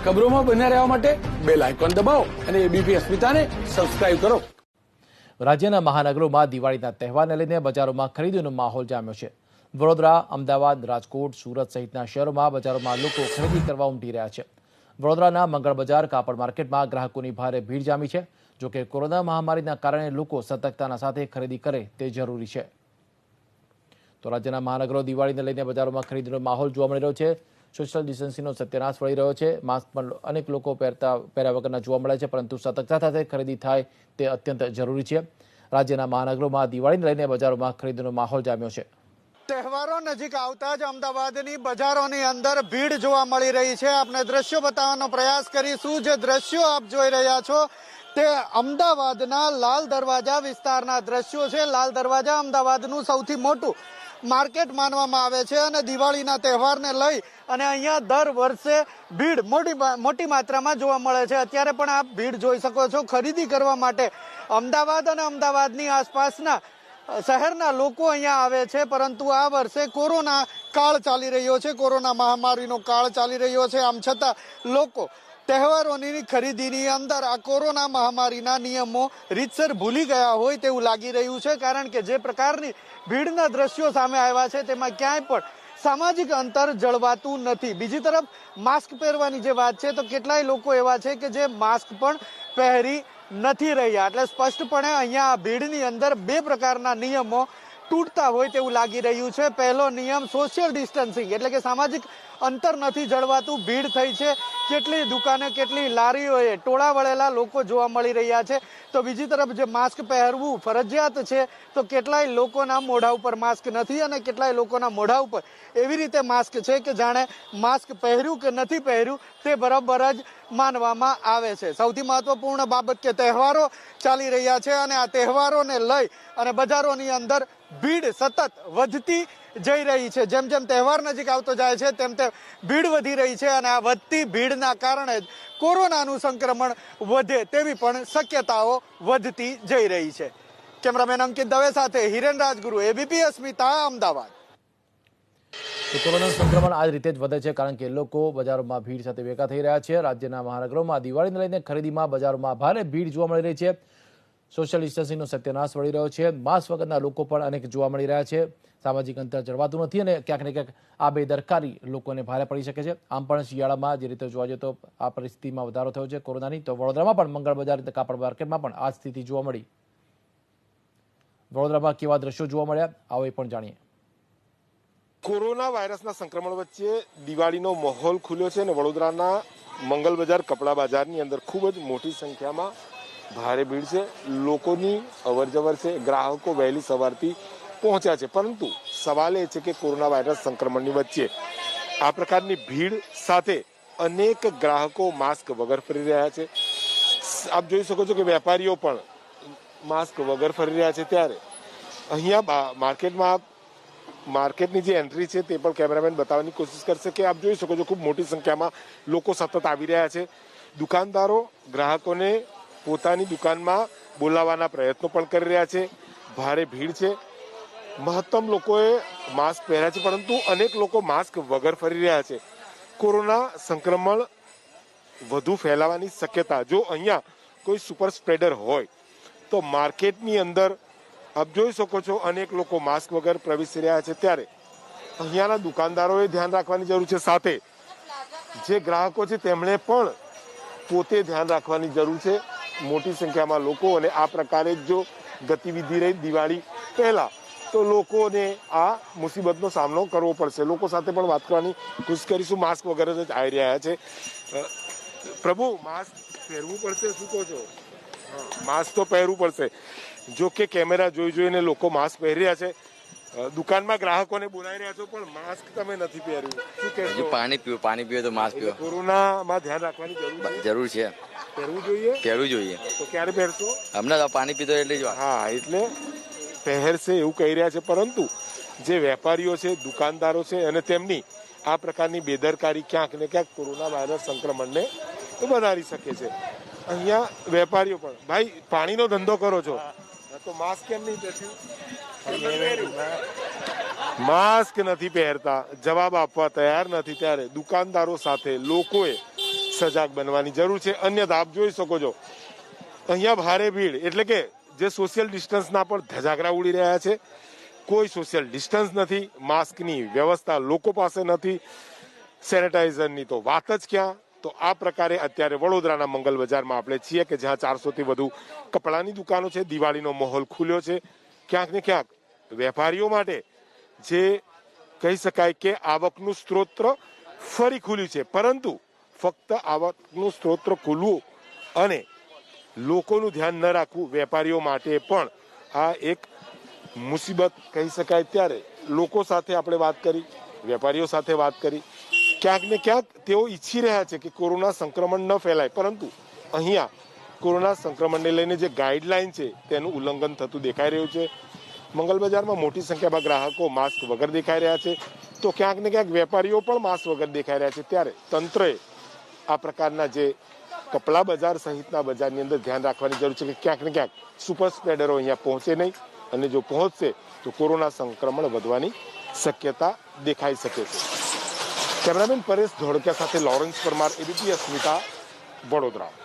ખબરોમાં બન્યા રહેવા માટે બેલ આઇકોન દબાવો અને એબીપી અસ્મિતાને સબસ્ક્રાઇબ કરો. રાજ્યના મહાનગરોમાં દિવાળીના તહેવારને લઈને બજારોમાં ખરીદીનો માહોલ જામ્યો છે. વડોદરા, અમદાવાદ, રાજકોટ, સુરત સહિતના શહેરોમાં બજારોમાં લોકો ખરીદી કરવા ઉમટી રહ્યા છે. વડોદરાના મંગળ બજાર કાપડ માર્કેટમાં ગ્રાહકોની ભારે ભીડ જામી છે. જોકે કોરોના મહામારીના કારણે લોકો સતર્કતાના સાથે ખરીદી કરે તે જરૂરી છે. તો રાજ્યના મહાનગરો દિવાળીને લઈને બજારોમાં ખરીદીનો માહોલ જોવા મળી રહ્યો છે. સોશિયલ ડિસ્ટન્સિંગનો સત્યનાશ વળી રહ્યો છે. માસ્ક પણ અનેક લોકો પહેર્યા વગરના જોવા મળે છે, પરંતુ સતર્કતા સાથે ખરીદી થાય તે અત્યંત જરૂરી છે. રાજ્યના મહાનગરોમાં દિવાળીને લઈને બજારોમાં ખરીદીનો માહોલ જામ્યો છે. તહેવારો નજીક આવતા જ અમદાવાદની બજારોની અંદર ભીડ જોવા મળી રહી છે. આપણે દ્રશ્યો બતાવવાનો પ્રયાસ કરીશું. જે દ્રશ્યો આપ જોઈ રહ્યા છો તે અમદાવાદના લાલ દરવાજા વિસ્તારના દ્રશ્યો છે. લાલ દરવાજા અમદાવાદનું સૌથી મોટું માર્કેટ માનવામાં આવે છે અને દિવાળીના તહેવારને લઈ અને અહીંયા દર વર્ષે ભીડ મોટી માત્રામાં જોવા મળે છે. અત્યારે પણ આપ ભીડ જોઈ શકો છો. ખરીદી કરવા માટે અમદાવાદ અને અમદાવાદની આસપાસના શહેરના લોકો અહીંયા આવે છે, પરંતુ આ વર્ષે કોરોના કાળ ચાલી રહ્યો છે, કોરોના મહામારીનો કાળ ચાલી રહ્યો છે. આમ છતાં લોકો તહેવારોની ખરીદીની અંદર આ કોરોના મહામારીના નિયમો રીતસર ભૂલી ગયા હોય તેવું લાગી રહ્યું છે, કારણ કે જે પ્રકારની ભીડના દ્રશ્યો સામે આવ્યા છે તેમાં ક્યાંય પણ સામાજિક અંતર જળવાતું નથી. બીજી તરફ માસ્ક પહેરવાની જે વાત છે તો કેટલાય લોકો એવા છે કે જે માસ્ક પણ પહેરી નથી રહ્યા. એટલે સ્પષ્ટપણે અહીંયા ભીડની અંદર બે પ્રકારના નિયમો તૂટતા હોય તેવું લાગી રહ્યું છે. પહેલો નિયમ સોશિયલ ડિસ્ટન્સિંગ, એટલે કે સામાજિક અંતર નથી જળવાતું. ભીડ થઈ છે, કેટલી દુકાને કેટલી લારીઓએ ટોળા વળેલા લોકો જોવા મળી રહ્યા છે. તો બીજી તરફ જે માસ્ક પહેરવું ફરજિયાત છે તો કેટલાય લોકોના મોઢા ઉપર માસ્ક નથી અને કેટલાય લોકોના મોઢા ઉપર એવી રીતે માસ્ક છે કે જાણે માસ્ક પહેર્યું કે નથી પહેર્યું તે બરાબર જ માનવામાં આવે છે. સૌથી મહત્વપૂર્ણ બાબત કે તહેવારો ચાલી રહ્યા છે અને આ તહેવારોને લઈ અને બજારોની અંદર ભીડ સતત વધતી જઈ રહી છે. જેમ જેમ તહેવાર નજીક આવતો જાય છે તેમ તેમ ભીડ વધી રહી છે અને આ વધતી ભીડના કારણે જ કોરોનાનું સંક્રમણ વધે તેવી પણ શક્યતાઓ વધતી જઈ રહી છે. કેમેરામેન અંકિત દવે સાથે હિરેન રાજગુરુ, એબીપી અસ્મિતા, અમદાવાદ. કોરોનાનું સંક્રમણ આ જ રીતે જ વધે છે, કારણ કે લોકો બજારોમાં ભીડ સાથે ભેગા થઈ રહ્યા છે. રાજ્યના મહાનગરોમાં દિવાળીને લઈને ખરીદીમાં બજારોમાં ભારે ભીડ જોવા મળી રહી છે. સોશિયલ ડિસ્ટન્સિંગનો સત્યનાશ વળી રહ્યો છે. માસ્ક વગરના લોકો પણ અનેક જોવા મળી રહ્યા છે. સામાજિક અંતર જળવાતું નથી અને ક્યાંક ને ક્યાંક આ બેદરકારી લોકોને ભારે પડી શકે છે. આમ પણ શિયાળામાં જે રીતે જોવા જઈએ તો આ પરિસ્થિતિમાં વધારો થયો છે કોરોનાની. તો વડોદરામાં પણ મંગળ બજાર કાપડ માર્કેટમાં પણ આ સ્થિતિ જોવા મળી. વડોદરામાં કેવા દ્રશ્યો જોવા મળ્યા આવો એ પણ જાણીએ. કોરોના વાયરસના સંક્રમણ વચ્ચે દિવાળીનો માહોલ ખુલ્યો છે અને વડોદરાના મંગલ બજાર કપડા બજારની અંદર ખૂબ જ મોટી સંખ્યામાં ભારે ભીડ છે. લોકોની અવરજવર છે. ગ્રાહકો વહેલી સવારથી પહોંચ્યા છે, પરંતુ સવાલ એ છે કે કોરોના વાયરસ સંક્રમણની વચ્ચે આ પ્રકારની ભીડ સાથે અનેક ગ્રાહકો માસ્ક વગર ફરી રહ્યા છે. આપ જોઈ શકો છો કે વેપારીઓ પણ માસ્ક વગર ફરી રહ્યા છે. ત્યારે અહીંયા માર્કેટની જે એન્ટ્રી છે તે પણ કેમેરામેન બતાવવાની કોશિશ કરશે કે આપ જોઈ શકો છો ખૂબ મોટી સંખ્યામાં લોકો સતત આવી રહ્યા છે. દુકાનદારો ગ્રાહકોને પોતાની દુકાનમાં બોલાવવાના પ્રયત્નો પણ કરી રહ્યા છે. ભારે ભીડ છે. મહત્તમ લોકોએ માસ્ક પહેર્યા છે, પરંતુ અનેક લોકો માસ્ક વગર ફરી રહ્યા છે. કોરોના સંક્રમણ વધુ ફેલાવાની શક્યતા, જો અહીંયા કોઈ સુપર સ્પ્રેડર હોય તો માર્કેટની અંદર આપ જોઈ શકો છો અનેક લોકો માસ્ક વગર પ્રવેશી રહ્યા છે. ત્યારે અહીંયાના દુકાનદારોએ ધ્યાન રાખવાની જરૂર છે. સાથે જે ગ્રાહકો છે તેમણે પણ પોતે ધ્યાન રાખવાની જરૂર છે. મોટી સંખ્યામાં લોકો અને આ પ્રકારે જો ગતિવિધિ રહી દિવાળી પહેલા તો લોકોને આ મુસીબતનો સામનો કરવો પડશે. લોકો સાથે પણ વાત કરવાની કોશિશ કરીશું. માસ્ક વગર જ આવી રહ્યા છે. પ્રભુ, માસ્ક પહેરવું પડશે, શું કહો છો? માસ્ક તો પહેરવું પડશે. જો કે કેમેરા જોઈને લોકો માસ્ક પહેરી રહ્યા છે. દુકાનમાં ગ્રાહકોને બોલાવી રહ્યા છો પણ માસ્ક તમે નથી પહેર્યું, શું કહેશો? પાણી પીવો તો માસ્ક પીવો. કોરોનામાં ધ્યાન રાખવાની જરૂર છે. પહેરવું જોઈએ. તો ક્યારે પહેરશો? હમણાં પાણી પીતો એટલે જ. હા, એટલે પહેરશે એવું કહી રહ્યા છે, પરંતુ જે વેપારીઓ છે, દુકાનદારો છે અને તેમની આ પ્રકારની બેદરકારી ક્યાંક ને ક્યાંક કોરોના વાયરસ સંક્રમણને બનાવી શકે છે. અહીંયા વેપારીઓ પણ, ભાઈ પાણીનો ધંધો કરો છો તો માસ્ક કેમ નહીં પહેર્યું? માસ્ક નથી પહેરતા, જવાબ આપવા તૈયાર નથી. ત્યારે દુકાનદારો સાથે લોકોએ સજાગ બનવાની જરૂર છે. અન્યથા આપ જોઈ શકો છો અહીંયા ભારે ભીડ, એટલે કે જે સોશિયલ ડિસ્ટન્સના પણ ધજાગરા ઉડી રહ્યા છે. કોઈ સોશિયલ ડિસ્ટન્સ નથી, માસ્કની વ્યવસ્થા લોકો પાસે નથી, સેનેટાઇઝરની તો વાત જ ક્યાં. તો આ પ્રકારે અત્યારે વડોદરાના મંગલ બજારમાં આપણે છીએ કે જ્યાં 400થી વધુ કપડાની દુકાનો છે. દિવાળીનો માહોલ ખુલ્યો છે. ક્યાંક ને ક્યાંક વેપારીઓ માટે જે કહી શકાય કે આવકનું સ્ત્રોત ફરી ખુલ્યું છે, પરંતુ ફક્ત આવકનું સ્ત્રોત ખુલવું અને લોકોનું ધ્યાન ન રાખવું વેપારીઓ માટે પણ આ એક મુસીબત કહી શકાય. ત્યારે લોકો સાથે આપણે વાત કરી, વેપારીઓ સાથે વાત કરી, ક્યાંક ને ક્યાંક તેઓ ઈચ્છી રહ્યા છે કે કોરોના સંક્રમણ ન ફેલાય, પરંતુ અહીંયા કોરોના સંક્રમણને લઈને જે ગાઈડલાઈન છે તેનું ઉલ્લંઘન થતું દેખાઈ રહ્યું છે. મંગલ બજારમાં મોટી સંખ્યામાં ગ્રાહકો માસ્ક વગર દેખાઈ રહ્યા છે, તો ક્યાંક ને ક્યાંક વેપારીઓ પણ માસ્ક વગર દેખાઈ રહ્યા છે. ત્યારે તંત્રએ આ પ્રકારના જે કપડા બજાર સહિતના બજારની અંદર ધ્યાન રાખવાની જરૂર છે કે ક્યાંક ને ક્યાંક સુપર સ્પ્રેડરો અહીંયા પહોંચે નહીં, અને જો પહોંચશે તો કોરોના સંક્રમણ વધવાની શક્યતા દેખાઈ શકે છે. કેમેરામેન પરેશ ધોળકિયા સાથે લોરેન્સ પરમાર, એબીપી અસ્મિતા, વડોદરા.